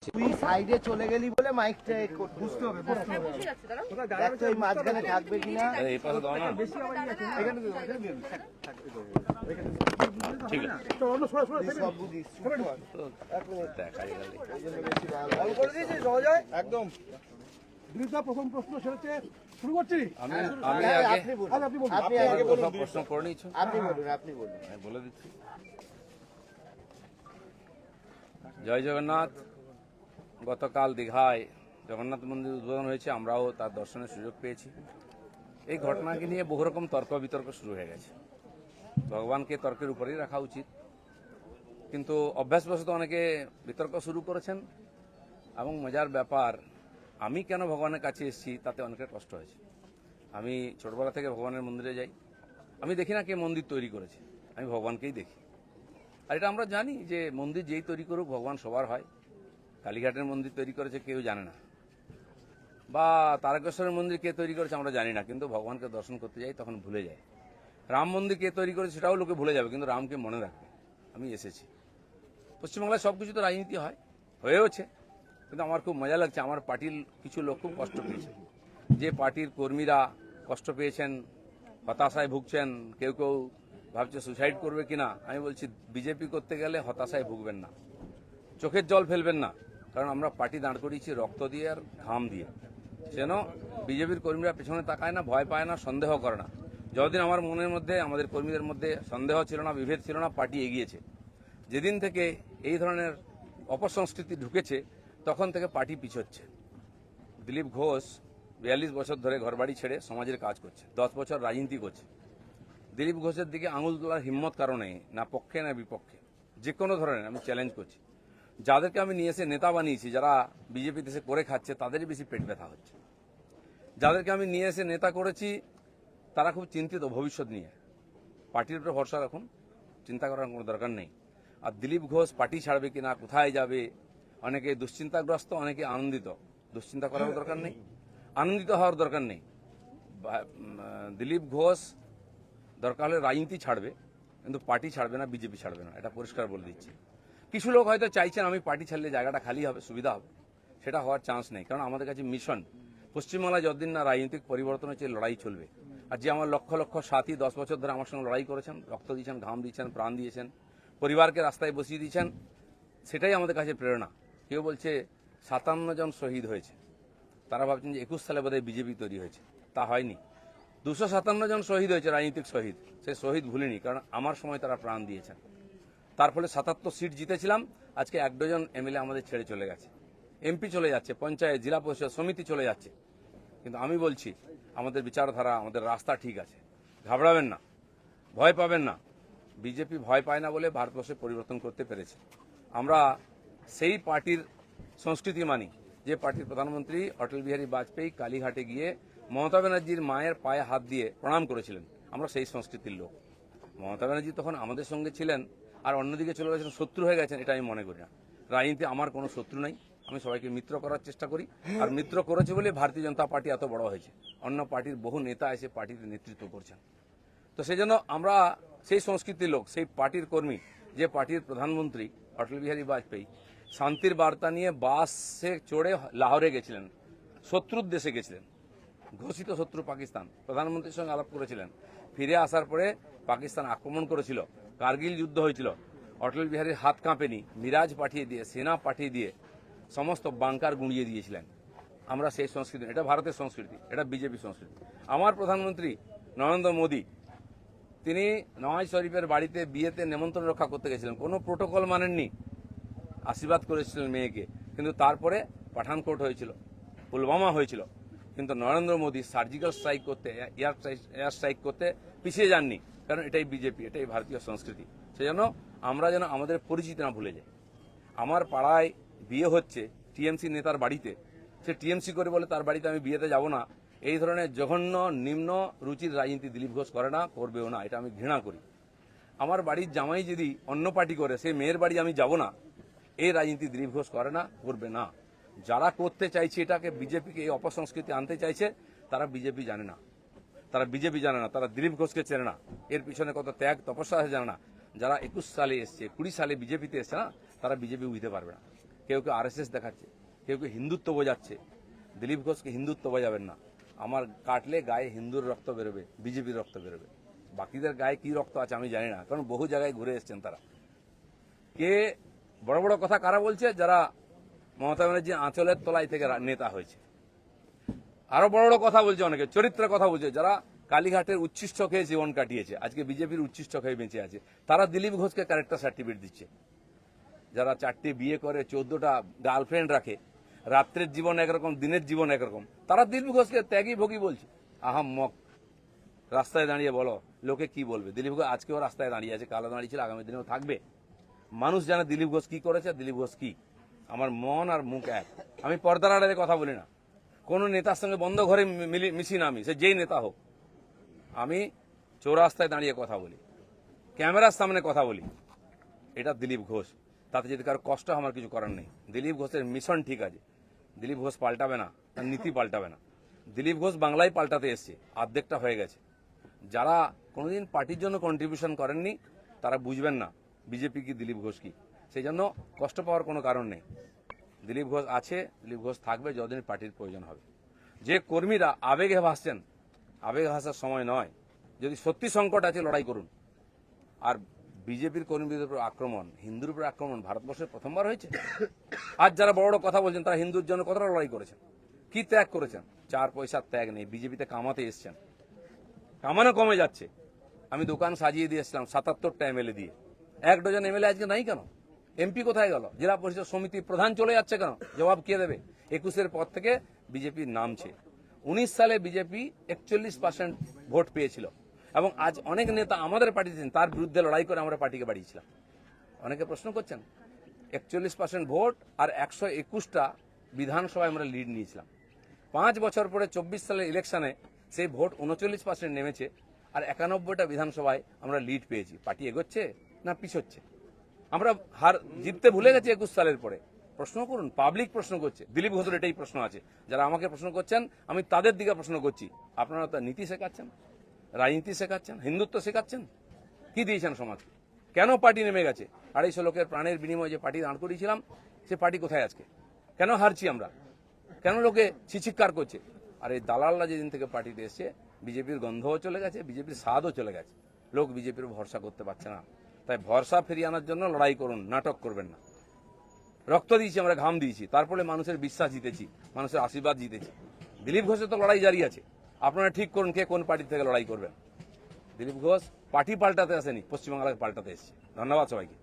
তুই সাইডে চলে গেলি বলে মাইকটা বুঝতে হবে দেখ তো এই মাঝখানে থাকবে কিনা এই পাশে দাও না। ঠিক আছে সব বুঝিস দেখা গেল অল করে দিয়েছিস অজয় একদম প্রথম প্রশ্ন সেটা শুরু করছি। আমি আগে আপনি বলুন আপনি বলুন। আপনি আগে বলুন সব প্রশ্ন করে নিচ্ছ, আপনি বলুন আমি বলে দিচ্ছি। জয় জগন্নাথ। গতকাল দীঘায় জগন্নাথ মন্দির উদ্বোধন হয়েছে, আমরাও তার দর্শনের সুযোগ পেয়েছি। এই ঘটনাকে নিয়ে বহু রকম তর্ক বিতর্ক শুরু হয়ে গেছে। ভগবানকে তর্কের উপরেই রাখা উচিত, কিন্তু অভ্যাসবশত অনেকে বিতর্ক শুরু করেছেন। এবং মজার ব্যাপার, আমি কেন ভগবানের কাছে এসেছি তাতে অনেকের কষ্ট হয়েছে। আমি ছোটবেলা থেকে ভগবানের মন্দিরে যাই, আমি দেখি না কে মন্দির তৈরি করেছে, আমি ভগবানকেই দেখি। আর এটা আমরা জানি যে মন্দির যেই তৈরি করুক ভগবান সবার হয়। কালীঘাটের মন্দির তৈরি করেছে কেউ জানে না, বা তারকেশ্বরের মন্দির কে তৈরি করেছে আমরা জানি না, কিন্তু ভগবানকে দর্শন করতে যাই তখন ভুলে যায়। রাম মন্দির কে তৈরি করেছে সেটাও লোকে ভুলে যাবে, কিন্তু রামকে মনে রাখবে। আমি এসেছি। পশ্চিমবাংলায় সব কিছু তো রাজনীতি হয়, হয়েওছে, কিন্তু আমার খুব মজা লাগছে। আমার পার্টির কিছু লোক খুব কষ্ট পেয়েছে, যে পার্টির কর্মীরা কষ্ট পেয়েছেন, হতাশায় ভুগছেন, কেউ কেউ ভাবছে সুসাইড করবে কিনা। আমি বলছি বিজেপি করতে গেলে হতাশায় ভুগবেন না, চোখের জল ফেলবেন না, কারণ আমরা পার্টি দাঁড় করিয়েছি রক্ত দিয়ে আর ঘাম দিয়ে। যেন বিজেপির কর্মীরা পেছনে তাকায় না, ভয় পায় না, সন্দেহ করে না। যতদিন আমার মনের মধ্যে, আমাদের কর্মীদের মধ্যে সন্দেহ ছিল না, বিভেদ ছিল না, পার্টি এগিয়েছে। যেদিন থেকে এই ধরনের অপসংস্কৃতি ঢুকেছে তখন থেকে পার্টি পিছোচ্ছে। দিলীপ ঘোষ 42 বছর ধরে ঘরবাড়ি ছেড়ে সমাজের কাজ করছে, 10 বছর রাজনীতি করছে। দিলীপ ঘোষের দিকে আঙুল তোলার হিম্মত কারণে না পক্ষে না বিপক্ষে, যে কোনো ধরনের আমি চ্যালেঞ্জ করছি। যাদেরকে আমি নিয়ে এসে নেতা বানিয়েছি, যারা বিজেপি দেশে করে খাচ্ছে, তাদেরই বেশি পেট ব্যথা হচ্ছে। যাদেরকে আমি নিয়ে এসে নেতা করেছি তারা খুব চিন্তিত ভবিষ্যৎ নিয়ে। পার্টির উপরে ভরসা রাখুন, চিন্তা করার কোনো দরকার নেই। আর দিলীপ ঘোষ পার্টি ছাড়বে কিনা, কোথায় যাবে, অনেকে দুশ্চিন্তাগ্রস্ত, অনেকে আনন্দিত। দুশ্চিন্তা করার দরকার নেই, আনন্দিত হওয়ার দরকার নেই। দিলীপ ঘোষ দরকার হলে রাজনীতি ছাড়বে, কিন্তু পার্টি ছাড়বে না, বিজেপি ছাড়বে না, এটা পরিষ্কার বলে দিচ্ছি। কিছু লোক হয়তো চাইছেন আমি পার্টি ছাড়লে জায়গাটা খালি হবে, সুবিধা হবে। সেটা হওয়ার চান্স নেই, কারণ আমাদের কাছে মিশন পশ্চিমবাংলায় যতদিন না রাজনৈতিক পরিবর্তন হচ্ছে লড়াই চলবে। আর যে আমার লক্ষ লক্ষ সাথী 10 বছর ধরে আমার সঙ্গে লড়াই করেছেন, রক্ত দিয়েছেন, ঘাম দিয়েছেন, প্রাণ দিয়েছেন, পরিবারকে রাস্তায় বসিয়ে দিয়েছেন, সেটাই আমাদের কাছে প্রেরণা। কেউ বলছে 57 জন শহীদ হয়েছে, তারা ভাবছেন যে 21 সালে বোধহয় বিজেপি তৈরি হয়েছে। তা হয়নি। 257 জন শহীদ হয়েছে, রাজনৈতিক শহীদ। সেই শহীদ ভুলিনি, কারণ আমার সময় তারা প্রাণ দিয়েছেন। তার ফলে 77 সিট জিতেছিলাম। আজকে 1 ডজন এমএলএ আমাদের ছেড়ে চলে গেছে, এমপি চলে যাচ্ছে, পঞ্চায়েত, জেলা পরিষদ সমিতি চলে যাচ্ছে। কিন্তু আমি বলছি আমাদের বিচারধারা, আমাদের রাস্তা ঠিক আছে, ঘাবড়াবেন না, ভয় পাবেন না। বিজেপি ভয় পায় না বলে ভারতবর্ষে পরিবর্তন করতে পেরেছে। আমরা সেই পার্টির সংস্কৃতি মানি যে পার্টির প্রধানমন্ত্রী অটল বিহারী বাজপেয়ী কালীঘাটে গিয়ে মমতা ব্যানার্জির মায়ের পায়ে হাত দিয়ে প্রণাম করেছিলেন। আমরা সেই সংস্কৃতির লোক। মমতা ব্যানার্জি তখন আমাদের সঙ্গে ছিলেন, আর অন্যদিকে চলে গেছেন, শত্রু হয়ে গেছেন, এটা আমি মনে করি না। রাজনীতি আমার কোনো শত্রু নাই, আমি সবাইকে মিত্র করার চেষ্টা করি। আর মিত্র করেছে বলে ভারতীয় জনতা পার্টি এত বড় হয়েছে। অন্য পার্টির বহু নেতা এসে পার্টিতে নেতৃত্ব করছেন। তো সেই জন্য আমরা সেই সংস্কৃতির লোক, সেই পার্টির কর্মী, যে পার্টির প্রধানমন্ত্রী অটল বিহারী বাজপেয়ী শান্তির বার্তা নিয়ে বাসে চড়ে লাহোরে গেছিলেন, শত্রুর দেশে গেছিলেন, ঘোষিত শত্রু পাকিস্তান, প্রধানমন্ত্রীর সঙ্গে আলাপ করেছিলেন। ফিরে আসার পরে পাকিস্তান আক্রমণ করেছিল, কার্গিল যুদ্ধ হয়েছিল, অটল বিহারীর হাত কাঁপেনি, মিরাজ পাঠিয়ে দিয়ে, সেনা পাঠিয়ে দিয়ে সমস্ত বাংকার গুঁড়িয়ে দিয়েছিলেন। আমরা সেই সংস্কৃতি, এটা ভারতের সংস্কৃতি, এটা বিজেপি সংস্কৃতি। আমার প্রধানমন্ত্রী নরেন্দ্র মোদী, তিনি নওয়াজ শরীফের বাড়িতে বিয়েতে নেমন্ত্রণ রক্ষা করতে গেছিলেন, কোনো প্রোটোকল মানেননি, আশীর্বাদ করেছিলেন মেয়েকে। কিন্তু তারপরে পাঠানকোট হয়েছিল, পুলওয়ামা হয়েছিল, কিন্তু নরেন্দ্র মোদী সার্জিক্যাল স্ট্রাইক করতে, এয়ার স্ট্রাইক করতে পিছিয়ে যাননি, কারণ এটাই বিজেপি, এটাই ভারতীয় সংস্কৃতি। সেজন্য আমরা যেন আমাদের পরিচিতি না ভুলে যাই। আমার পাড়ায় বিয়ে হচ্ছে টিএমসি নেতার বাড়িতে, সে টিএমসি করে বলে তার বাড়িতে আমি বিয়েতে যাব না। এই ধরনের জঘন্য নিম্ন রুচির রাজনীতি দিলীপ ঘোষ করে না, করবেও না, এটা আমি ঘৃণা করি। আমার বাড়ির জামাই যদি অন্য পার্টি করে, সেই মেয়ের বাড়ি আমি যাব না, এই রাজনীতি দিলীপ ঘোষ করে না, করবে না। যারা করতে চাইছে এটাকে, বিজেপিকে এই অপসংস্কৃতি আনতে চাইছে, তারা বিজেপি জানে না, তারা বিজেপি জানে না, তারা দিলীপ ঘোষকে চেনে না, এর পিছনে কত ত্যাগ তপস্যা আছে জানে না। যারা 21 সালে এসছে, 20 সালে বিজেপিতে এসছে না, তারা বিজেপি বুঝতে পারবে না। কেউ কেউ আরএসএস দেখাচ্ছে, কেউ কেউ হিন্দুত্ব বোঝাচ্ছে। দিলীপ ঘোষকে হিন্দুত্ব বোঝাবেন না। আমার কাটলে গায়ে হিন্দুর রক্ত বেরোবে, বিজেপির রক্ত বেরোবে। বাকিদের গায়ে কি রক্ত আছে আমি জানি না, কারণ বহু জায়গায় ঘুরে এসেছেন তারা। কে বড় বড় কথা কারা বলছে? যারা মমতা ব্যানার্জি আঁচলের তলায় থেকে নেতা হয়েছে। আরো বড় বড় কথা বলছে অনেকে, চরিত্রের কথা বলছে, যারা কালীঘাটের উচ্ছিষ্ট খেয়ে জীবন কাটিয়েছে, আজকে বিজেপির উচ্ছিষ্ট খেয়ে বেঁচে আছে, তারা দিলীপ ঘোষকে ক্যারেক্টার সার্টিফিকেট দিচ্ছে। যারা 4টে বিয়ে করে, 14টা গার্লফ্রেন্ড রাখে, রাত্রের জীবন একরকম, দিনের জীবন একরকম, তারা দিলীপ ঘোষকে ত্যাগী ভোগী বলছে। আহাম্মক। রাস্তায় দাঁড়িয়ে বলো লোকে কি বলবে। দিলীপ ঘোষ আজকেও রাস্তায় দাঁড়িয়ে আছে, কালো দাঁড়িয়েছিল, আগামী দিনেও থাকবে। মানুষ জানে দিলীপ ঘোষ কি করেছে, দিলীপ ঘোষ কি। আমার মন আর মুখ এক। আমি পর্দার আড়ালে কথা বলি না, কোন নেতার সঙ্গে বন্ধ ঘরে মিশি না, আমি সে যেই নেতা হোক। আমি চৌরাস্তায় দাঁড়িয়ে কথা বলি, ক্যামেরার সামনে কথা বলি। এটা দিলীপ ঘোষ। তাতে যদি কারো কষ্ট আমার কিছু করার নেই। দিলীপ ঘোষের মিশন ঠিক আছে, দিলীপ ঘোষ পাল্টাবে না, তার নীতি পাল্টাবে না। দিলীপ ঘোষ বাংলায় পাল্টাতে এসছে, অর্ধেকটা হয়ে গেছে। যারা কোনোদিন পার্টির জন্য কন্ট্রিবিউশন করেননি তারা বুঝবেন না বিজেপি কি, দিলীপ ঘোষ কি। সেই জন্য কষ্ট পাওয়ার কোনো কারণ নেই। দিলীপ ঘোষ আছে, দিলীপ ঘোষ থাকবে যতদিন পার্টির প্রয়োজন হবে। যে কর্মীরা আবেগে ভাসছেন, আবেগে ভাসার সময় নয়। যদি সত্যি সংকট আছে লড়াই করুন। আর বিজেপির কর্মীদের উপর আক্রমণ, হিন্দুর উপর আক্রমণ ভারতবর্ষে প্রথমবার হয়েছে। আজ যারা বড় বড় কথা বলছেন তারা হিন্দুর জন্য কতটা লড়াই করেছেন, কি ত্যাগ করেছেন। 4 পয়সার ত্যাগ নেই। বিজেপিতে কামাতে এসছেন, কামানো কমে যাচ্ছে। আমি দোকান সাজিয়ে দিয়েছিলাম 77টা এমএলএ দিয়ে, 1 ডজন এমএলএ আজকে নাই কেন? এমপি কোথায় গেল? জেলা পরিষদ সমিতির প্রধান চলে যাচ্ছে কেন? জবাব কে দেবে? 21-এর পর থেকে বিজেপি নামছে। 19 সালে বিজেপি 41% ভোট পেয়েছিল, এবং আজ অনেক নেতা আমাদের পার্টিতে তার বিরুদ্ধে লড়াই করে আমরা পার্টিকে বাড়িয়েছিলাম। অনেকে প্রশ্ন করছেন, 41% ভোট আর 121টা বিধানসভায় আমরা লিড নিয়েছিলাম। 5 বছর পরে 24 সালের ইলেকশনে সেই ভোট 39% নেমেছে, আর 91টা বিধানসভায় আমরা লিড পেয়েছি। পার্টি এগোচ্ছে না পিছোচ্ছে? আমরা হার জিততে ভুলে গেছি 21 সালের পরে। প্রশ্ন করুন, পাবলিক প্রশ্ন করছে। দিলীপ ঘোষের এটাই প্রশ্ন আছে। যারা আমাকে প্রশ্ন করছেন, আমি তাদের দিকে প্রশ্ন করছি। আপনারা তো নীতি শেখাচ্ছেন, রাজনীতি শেখাচ্ছেন, হিন্দুত্ব শেখাচ্ছেন, কি দিয়েছেন সমাজকে? কেন পার্টি নেমে গেছে? 250 লোকের প্রাণের বিনিময়ে যে পার্টি দাঁড় করিয়েছিলাম, সে পার্টি কোথায় আজকে? কেন হারছি আমরা? কেন লোকে চিৎকার করছে? আর এই দালালরা যেদিন থেকে পার্টিতে এসছে, বিজেপির গন্ধও চলে গেছে, বিজেপির স্বাদও চলে গেছে। লোক বিজেপির ভরসা করতে পারছে না। তাই ভরসা ফিরিয়ে আনার জন্য লড়াই করুন, নাটক করবেন না। রক্ত দিয়েছি আমরা, ঘাম দিয়েছি, তারপরে মানুষের বিশ্বাস জিতেছি, মানুষের আশীর্বাদ জিতেছি। দিলীপ ঘোষের তো লড়াই জারি আছে। আপনারা ঠিক করুন কে কোন পার্টি থেকে লড়াই করবেন। দিলীপ ঘোষ পার্টি পাল্টাতে আসেনি, পশ্চিমবাংলাকে পাল্টাতে এসেছে। ধন্যবাদ সবাইকে।